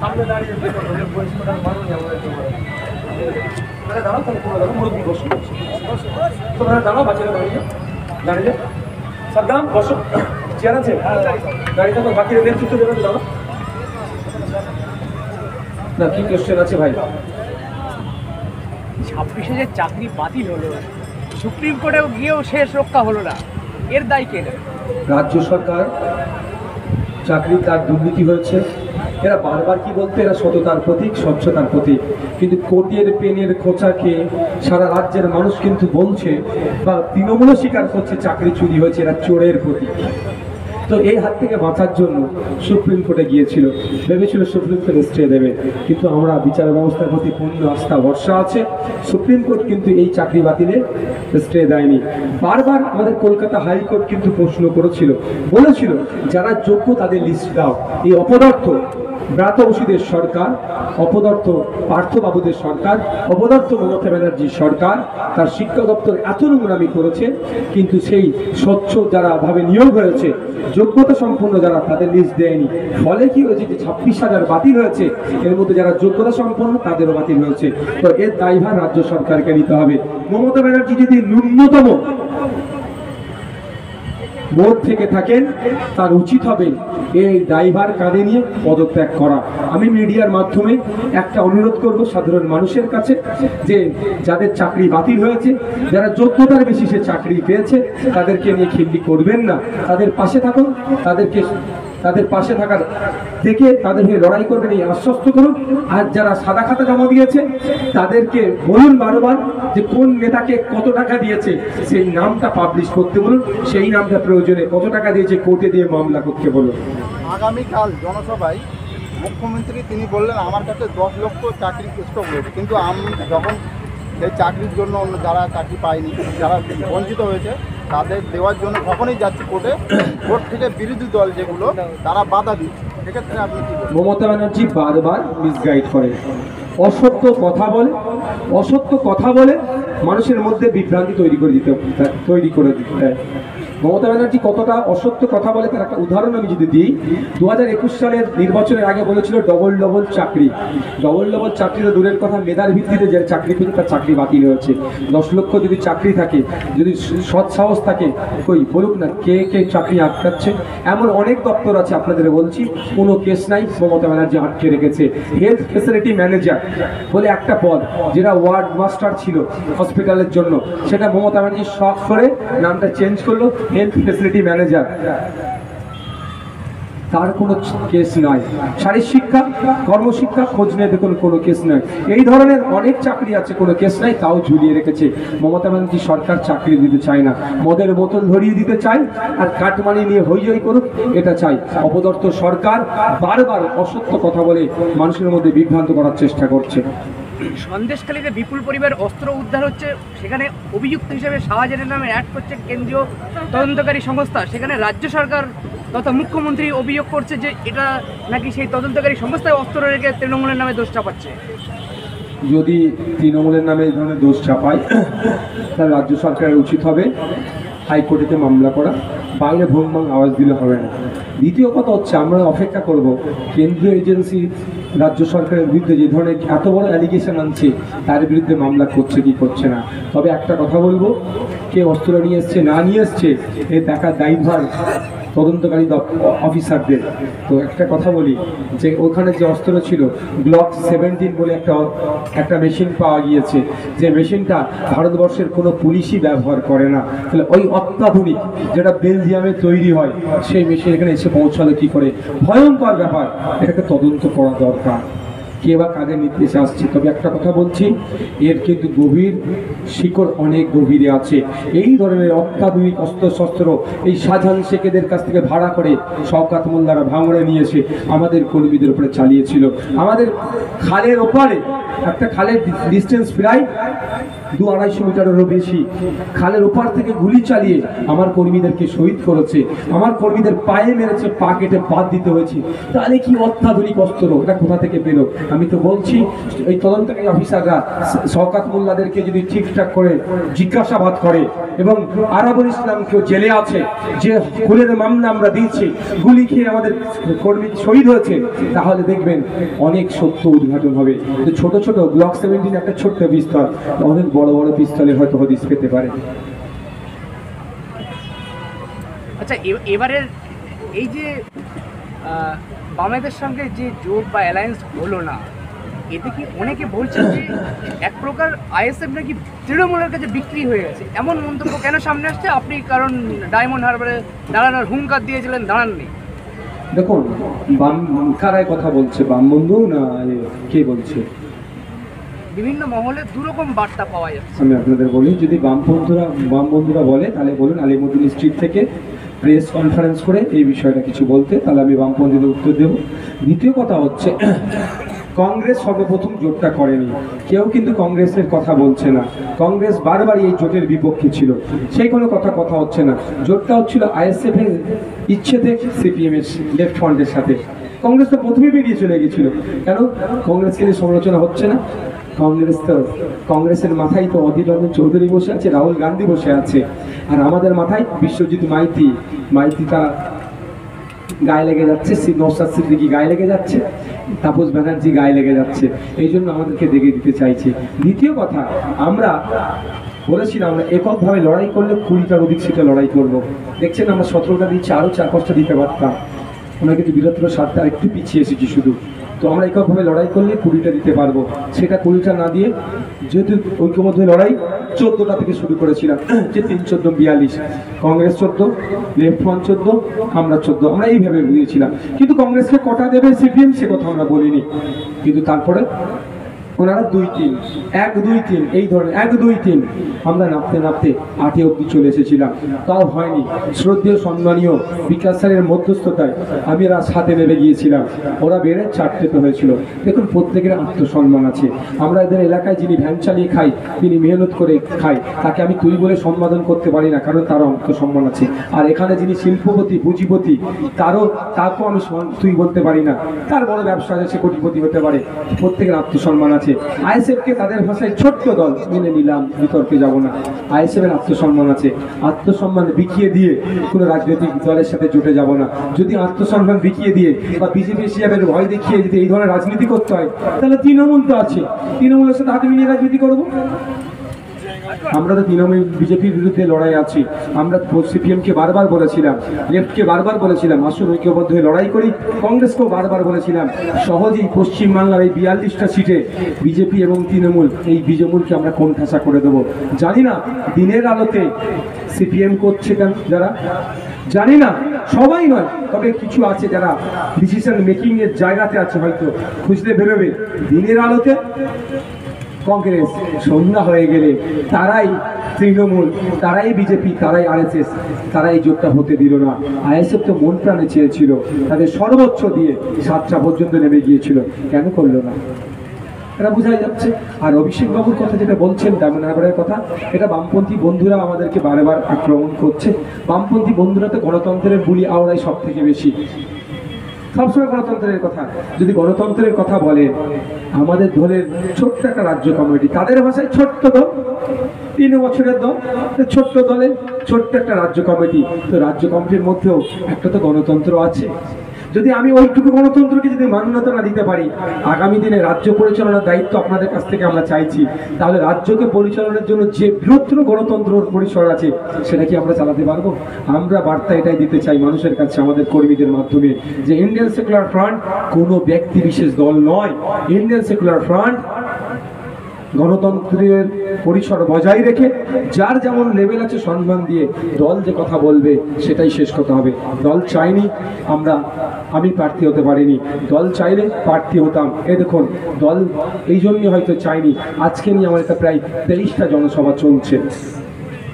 সামনে দাঁড়িয়ে দাঁড়াও, তাহলে তোমরা মুরব্বী বসো, তোমরা দাঁড়াও, বাচ্চারা দাঁড়িয়ে দাঁড়িয়ে সাদ্দাম বসো, চেয়ার আছে দাঁড়িয়ে থাকো, বাকিরা নেতৃত্ব দেবেন। দাঁড়াও না, কি কোশ্চেন আছে ভাই? 26,000 চাকরি বাতিল হলো, সুপ্রিম কোর্টেও গিয়েও শেষ রক্ষা হলো না, এর দায় কে নেবে? রাজ্য সরকার। চাকরি তার দুর্নীতি হয়েছে, এরা বারবার কি বলতে, এরা সততার প্রতীক, স্বচ্ছতার প্রতীক, কিন্তু কোটের পেনের খোঁচাকে সারা রাজ্যের মানুষ কিন্তু বলছে বা তৃণমূলও স্বীকার করছে চাকরি চুরি হয়েছে, এরা চোরের প্রতীক। তো এই হাত থেকে বাঁচার জন্য সুপ্রিম কোর্টে গিয়েছিল, ভেবেছিল সুপ্রিম কোর্ট স্টে দেবে, কিন্তু আমরা বিচার ব্যবস্থার প্রতি পূর্ণ আস্থা ভরসা আছে, সুপ্রিম কোর্ট কিন্তু এই চাকরি বাতিলে স্টে দেয়নি। বারবার আমাদের কলকাতা হাইকোর্ট কিন্তু প্রশ্ন করেছিল, বলেছিল যারা যোগ্য তাদের লিস্ট দাও। এই অপদার্থ ব্রাত বসুদের সরকার, অপদার্থ পার্থবাবুদের সরকার, অপদার্থ মমতা ব্যানার্জির সরকার তার শিক্ষা দপ্তর এত নোংরামি করেছে, কিন্তু সেই স্বচ্ছ যারা ভাবে নিয়োগ হয়েছে, যোগ্যতা সম্পন্ন যারা, তাদের লিস্ট দেয়নি। ফলে কি হয়েছে যে 26,000 বাতিল হয়েছে, এর মধ্যে যারা যোগ্যতা সম্পন্ন তাদেরও বাতিল হয়েছে। তো এর দায়ভার রাজ্য সরকারকে নিতে হবে। মমতা ব্যানার্জি যদি ন্যূনতম বোধ থেকে থাকেন, তার উচিত হবে এই ড্রাইভার কাঁধে নিয়ে পদত্যাগ করা। আমি মিডিয়ার মাধ্যমে একটা অনুরোধ করব সাধারণ মানুষের কাছে, যে যাদের চাকরি বাতিল হয়েছে, যারা যোগ্যতার বেশি সে চাকরি পেয়েছে, তাদেরকে নিয়ে খিল্লি করবেন না, তাদের পাশে থাকুন, তাদের পাশে থাকার থেকে তাদের হয়ে লড়াই করবেন এই আশ্বস্ত করুন। আর যারা সাদা খাতা জমা দিয়েছে তাদেরকে বলুন বারবার যে কোন নেতাকে কত টাকা দিয়েছে, সেই নামটা পাবলিশ করতে বলুন, সেই নামটা প্রয়োজনে কত টাকা দিয়েছে কোর্টে দিয়ে মামলা করতে বলুন। আগামীকাল জনসভায় মুখ্যমন্ত্রী তিনি বললেন আমার কাছে 10 লক্ষ চাকরি স্টক রয়েছে, কিন্তু আমি যখন সেই চাকরির জন্য যারা চাকরি পায়নি, যারা বঞ্চিত হয়েছে, তাদের দেওয়ার জন্য যখনই যাচ্ছে কোর্টে, কোর্ট থেকে বিরোধী দল যেগুলো তারা বাধা দিচ্ছে, সেক্ষেত্রে আপনি কি বলবেন? মমতা ব্যানার্জি বারবার মিসগাইড করে, অসত্য কথা বলে মানুষের মধ্যে বিভ্রান্তি তৈরি করে দিতে দেয়। মমতা ব্যানার্জি কতটা অসত্য কথা বলে তার একটা উদাহরণ আমি যদি দিই। 2021 সালের নির্বাচনের আগে বলেছিল ডবল চাকরি। ডবল চাকরি তো দূরের কথা, মেধার ভিত্তিতে যে চাকরি পেয়েছে তার চাকরি বাতিল হয়েছে। 10 লক্ষ যদি চাকরি থাকে, যদি সৎ সাহস থাকে, কই বলুক না কে চাকরি আটকাচ্ছে। এমন অনেক দপ্তর আছে, আপনাদের বলছি, কোনো কেস নাই, মমতা ব্যানার্জি আটকে রেখেছে। হেলথ ফেসিলিটি ম্যানেজার বলে একটা পদ, যেটা ওয়ার্ড মাস্টার ছিল হসপিটালের জন্য, সেটা মমতা ব্যানার্জি শখ করে নামটা চেঞ্জ করলো হেলথ ফেসিলিটি ম্যানেজার, তার কোনো কেস নাই। শারীরিক শিক্ষা, কর্মশিক্ষা, খোঁজ নিয়ে দেখুন কোনো কেস নাই। এই ধরনের অনেক চাকরি আছে, কোনো কেস নাই, তাও ঝুলিয়ে রেখেছে। মমতা ব্যানার্জি সরকার চাকরি দিতে চায় না, মদের বোতল ধরিয়ে দিতে চায়, আর কাটমানি নিয়ে হই করুক এটা চাই। অপদার্থ সরকার বারবার অসত্য কথা বলে মানুষের মধ্যে বিভ্রান্ত করার চেষ্টা করছে। সন্দেশখালীতে বিপুল পরিমাণ অস্ত্র উদ্ধার হচ্ছে, সেখানে অভিযুক্ত হিসেবে শাহজাহানের নামে অ্যাড করছে কেন্দ্রীয় তদন্তকারী সংস্থা, সেখানে রাজ্য সরকার তথা মুখ্যমন্ত্রী অভিযোগ করছে যে এটা নাকি সেই তদন্তকারী সংস্থায় অস্ত্র রেখে তৃণমূলের নামে দোষ চাপাচ্ছে। যদি তৃণমূলের নামে এই ধরনের দোষ চাপায়, তাহলে রাজ্য সরকারের উচিত হবে হাইকোর্টে মামলা করা, বাইরে ভোং আওয়াজ দিলে হবে না। দ্বিতীয় কথা হচ্ছে, আমরা অপেক্ষা করব কেন্দ্রীয় এজেন্সি রাজ্য সরকারের বিরুদ্ধে যে ধরনের এত বড় অ্যালিগেশন আনছে, তার বিরুদ্ধে মামলা করছে কি করছে না। তবে একটা কথা বলবো, কে অস্ত্র নিয়ে এসছে না নিয়ে এসছে এ দেখার দায়িত্ব তদন্তকারী অফিসারদের। তো একটা কথা বলি, যে ওখানে যে অস্ত্র ছিল গ্লক 17 বলে একটা মেশিন পাওয়া গিয়েছে, যে মেশিনটা ভারতবর্ষের কোনো পুলিশই ব্যবহার করে না। তাহলে ওই অত্যাধুনিক যেটা বেলজিয়ামে তৈরি হয়, সেই মেশিন এখানে এসে পৌঁছালো কি করে? ভয়ঙ্কর ব্যাপার, এটাকে তদন্ত করা দরকার, কে বা কাদের নির্দেশে আসছে। তবে একটা কথা বলছি, এর কিন্তু গভীর শিকড় অনেক গভীরে আছে। এই ধরনের অত্যাধুনিক অস্ত্রশস্ত্র এই শাহজাহান শেখেদের কাছ থেকে ভাড়া করে শওকত মোল্লারা ভাঙড়ে নিয়ে এসে আমাদের কর্মীদের উপরে চালিয়েছিল। আমাদের খালের ওপারে, একটা খালের ডিস্টেন্স প্রায় 200-250 মিটারেরও বেশি খালের ওপার থেকে গুলি চালিয়ে আমার কর্মীদেরকে শহীদ করেছে, আমার কর্মীদের পায়ে মেরেছে, পা কেটে বাদ দিতে হয়েছে। তাহলে কি অত্যাধুনিক অস্ত্র, এটা কোথা থেকে পেল? আমি তো বলছি এই তদন্তকারী অফিসাররা শওকত মোল্লাদেরকে যদি ঠিকঠাক করে জিজ্ঞাসাবাদ করে এবং আরাবুল ইসলামকেও জেলে আছে, যে খুনের মামলা আমরা দিয়েছি, গুলি খেয়ে আমাদের কর্মী শহীদ হয়েছে, তাহলে দেখবেন অনেক সত্য উদ্ঘাটন হবে। তো ছোট ছোট গ্লক 17 একটা ছোট্ট পিস্তল অনেক বড় বড় পিস্তলে হয়তো হদিস পেতে পারে। আচ্ছা, এবারের এই যে বামেদের সঙ্গে যে জোট বা অ্যালায়েন্স হলো না, এতে কি অনেকে বলছে যে এক প্রকার আইএসএফ নাকি তৃণমূলের কাছে বিক্রি হয়ে গেছে, এমন মন্তব্য কেন সামনে আসছে? আপনি কারণ ডায়মন্ড হারবারে দাঁড়ানোর হুঙ্কার দিয়েছিলেন, দাঁড়াননি। দেখুন, বাম কারায় কথা বলছে, বাম বন্ধু না কে বলছে? বিভিন্ন মহলে দুরকম বার্তা পাওয়া যাচ্ছে। আমি আপনাদের বলি, যদি বাম বন্ধুরা বলে তাহলে বলুন আলিমুদ্দিন স্ট্রিট থেকে প্রেস কনফারেন্স করে এই বিষয়টা কিছু বলতে, তাহলে আমি বামপন্থীদের উত্তর দেব। দ্বিতীয় কথা হচ্ছে, কংগ্রেস সর্বপ্রথম জোটটা করেনি, কেউ কিন্তু কংগ্রেসের কথা বলছে না। কংগ্রেস বারবার এই জোটের বিপক্ষে ছিল, সেই কোনো কথা হচ্ছে না। জোটটা হচ্ছিল আইএসএফ এর ইচ্ছে থেকে সিপিএম এর লেফট ফ্রন্টের সাথে। কংগ্রেস তো প্রথমেই বেরিয়ে চলে গেছিল। কেন কংগ্রেসকে নিয়ে সমালোচনা হচ্ছে না? কংগ্রেসের মাথায় তো অধীর রঞ্জন চৌধুরী বসে আছে, রাহুল গান্ধী বসে আছে, আর আমাদের মাথায় বিশ্বজিৎ মাইতি তারা গায়ে লেগে যাচ্ছে, নওশাদ সিদ্দিকী গায়ে লেগে যাচ্ছে, তাপস ব্যানার্জি গায়ে লেগে যাচ্ছে, এই জন্য আমাদেরকে দেখে দিতে চাইছে। দ্বিতীয় কথা, আমরা বলেছিলাম আমরা এককভাবে লড়াই করলে 20টার অধিক সিটে লড়াই করব। দেখছেন আমরা 17টা দিচ্ছি, আরও 4-5টা দিতে পারতাম। আমরা কিন্তু বৃহত্তর স্বার্থে আরেকটু পিছিয়ে এসেছি শুধু। তো আমরা এককভাবে লড়াই করলে 20টা দিতে পারবো, সেটা 20টা না দিয়ে যেহেতু ঐক্যবদ্ধ লড়াই 14টা থেকে শুরু করেছিলাম, যে 3-14-42, কংগ্রেস 14, লেফট ফ্রন্ট 14, আমরা 14, আমরা এইভাবে বুঝিয়েছিলাম। কিন্তু কংগ্রেসকে কটা দেবে সিপিএম সে কথা আমরা বলিনি। কিন্তু তারপরে ওনারা 2-3, 1-2-3 এই ধরনের 1-2-3 আমরা নাপতে 8 অবধি চলে এসেছিলাম, তাও হয়নি। শ্রদ্ধেয় সম্মানীয় বিকাশ স্যারের মধ্যস্থতায় আমি এরা 7-এ নেমে গিয়েছিলাম, ওরা বেড়ে 4তে হয়েছিল। দেখুন, প্রত্যেকের আত্মসম্মান আছে। আমরা এদের এলাকায় যিনি ভ্যান চালিয়ে খাই, তিনি মেহনত করে খাই, তাকে আমি তুই বলে সম্বোধন করতে পারি না, কারণ তারও আত্মসম্মান আছে। আর এখানে যিনি শিল্পপতি পুঁজিপতি, তাকেও আমি তুই বলতে পারি না, তার বড় ব্যবসা আছে, সে কোটিপতি হতে পারে। প্রত্যেকের আত্মসম্মান আছে। আইএসএফকে তাদের ভাষায় ছোট্ট দল মেনে নিলাম, বিতর্কে যাব না। আইএসএফের আত্মসম্মান আছে, আত্মসম্মান বিকিয়ে দিয়ে কোনো রাজনৈতিক দলের সাথে জোটে যাব না। যদি আত্মসম্মান বিকিয়ে দিয়ে বা বিজেপি সিপিএমের ভয় দেখিয়ে যদি এই ধরনের রাজনীতি করতে হয়, তাহলে তৃণমূল তো আছে, তৃণমূলের সাথে হাতে মিলিয়ে রাজনীতি করবো। আমরা তো তৃণমূল বিজেপির বিরুদ্ধে লড়াই আছি। আমরা সিপিএমকে বারবার বলেছিলাম, লেফটকে বারবার বলেছিলাম আসুন ঐক্যবদ্ধ হয়ে লড়াই করি। কংগ্রেসকেও বারবার বলেছিলাম সহজেই পশ্চিমবাংলার এই 42টা সিটে বিজেপি এবং তৃণমূল, এই বিজেমূলকে আমরা কোণঠাসা করে দেবো। জানি না দিনের আলোতে সিপিএম করছে কেন, যারা জানি না, সবাই নয়, তবে কিছু আছে যারা ডিসিশন মেকিং এর জায়গাতে আছে, হয়তো খুঁজতে বেরোবে। দিনের আলোতে কংগ্রেস, সন্ধ্যা হয়ে গেলে তারাই তৃণমূল, তারাই বিজেপি, তারাই আরএসএস, তারা এই জোটটা হতে দিল না। আইএসএফ তো মন প্রাণে চেয়েছিল, তাদের সর্বোচ্চ দিয়ে 7টা পর্যন্ত নেমে গিয়েছিল, কেন করলো না? এটা বোঝাই যাচ্ছে। আর অভিষেক বাবুর কথা যেটা বলছেন, ডায়মন্ড হারবারের কথা, এটা বামপন্থী বন্ধুরা আমাদেরকে বারবার আক্রমণ করছে। বামপন্থী বন্ধুরা তো গণতন্ত্রের বুলি আওড়ায় সব থেকে বেশি, সবসময় গণতন্ত্রের কথা। যদি গণতন্ত্রের কথা বলে, আমাদের দলের ছোট্ট একটা রাজ্য কমিটি, তাদের ভাষায় ছোট্ট দল, 3 বছরের দল, ছোট্ট দলে ছোট্ট একটা রাজ্য কমিটি। তো রাজ্য কমিটির মধ্যেও একটা তো গণতন্ত্র আছে। যদি আমি ওইটুকু গণতন্ত্রকে যদি মান্যতা না দিতে পারি, আগামী দিনে রাজ্য পরিচালনার দায়িত্ব আপনাদের কাছ থেকে আমরা চাইছি, তাহলে রাজ্যকে পরিচালনার জন্য যে বৃহত্তর গণতন্ত্র পরিসর আছে, সেটা কি আমরা চালাতে পারবো? আমরা বার্তা এটাই দিতে চাই মানুষের কাছে, আমাদের কর্মীদের মাধ্যমে, যে ইন্ডিয়ান সেকুলার ফ্রন্ট কোনো ব্যক্তি বিশেষ দল নয়। ইন্ডিয়ান সেকুলার ফ্রন্ট গণতন্ত্রের পরিসর বজায় রেখে যার যেমন লেভেল আছে সম্মান দিয়ে দল যে কথা বলবে সেটাই শেষ কথা হবে। দল চাইনি, আমি প্রার্থী হতে পারিনি, দল চাইলে প্রার্থী হতাম। দেখুন, দল এই জন্যই হয়তো চাইনি। আজকে নিয়ে আমার একটা প্রায় 23টা জনসভা চলছে।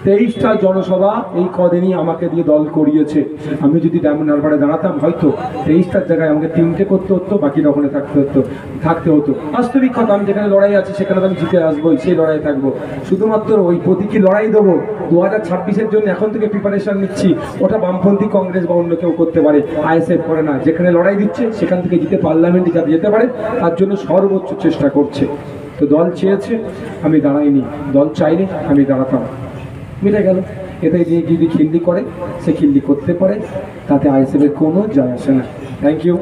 23টা জনসভা এই কদিনই আমাকে দিয়ে দল করিয়েছে। আমি যদি ডায়মন্ড হারবারে দাঁড়াতাম হয়তো 23টার জায়গায় আমাকে 3টে করতে হতো, বাকিটা ওখানে থাকতে হতো। বাস্তবিক কথা, আমি যেখানে লড়াই আছে সেখানে তো আমি জিতে আসবোই, সেই লড়াই থাকবো। শুধুমাত্র ওই প্রতীকী লড়াই দেবো 2026-এর জন্য এখন থেকে প্রিপারেশন নিচ্ছি। ওটা বামপন্থী কংগ্রেস বা অন্য কেউ করতে পারে, আইএসএফ করে না। যেখানে লড়াই দিচ্ছে সেখান থেকে জিতে পার্লামেন্টে যাতে যেতে পারে তার জন্য সর্বোচ্চ চেষ্টা করছে। তো দল চেয়েছে, আমি দাঁড়াইনি। দল চাইলে আমি দাঁড়াতাম, মিটে গেল। এটাই নিয়ে যদি খিল্লি করে, সে খিল্লি করতে পারে, তাতে আইএসএফের কোনো যায় আসে না। Thank you.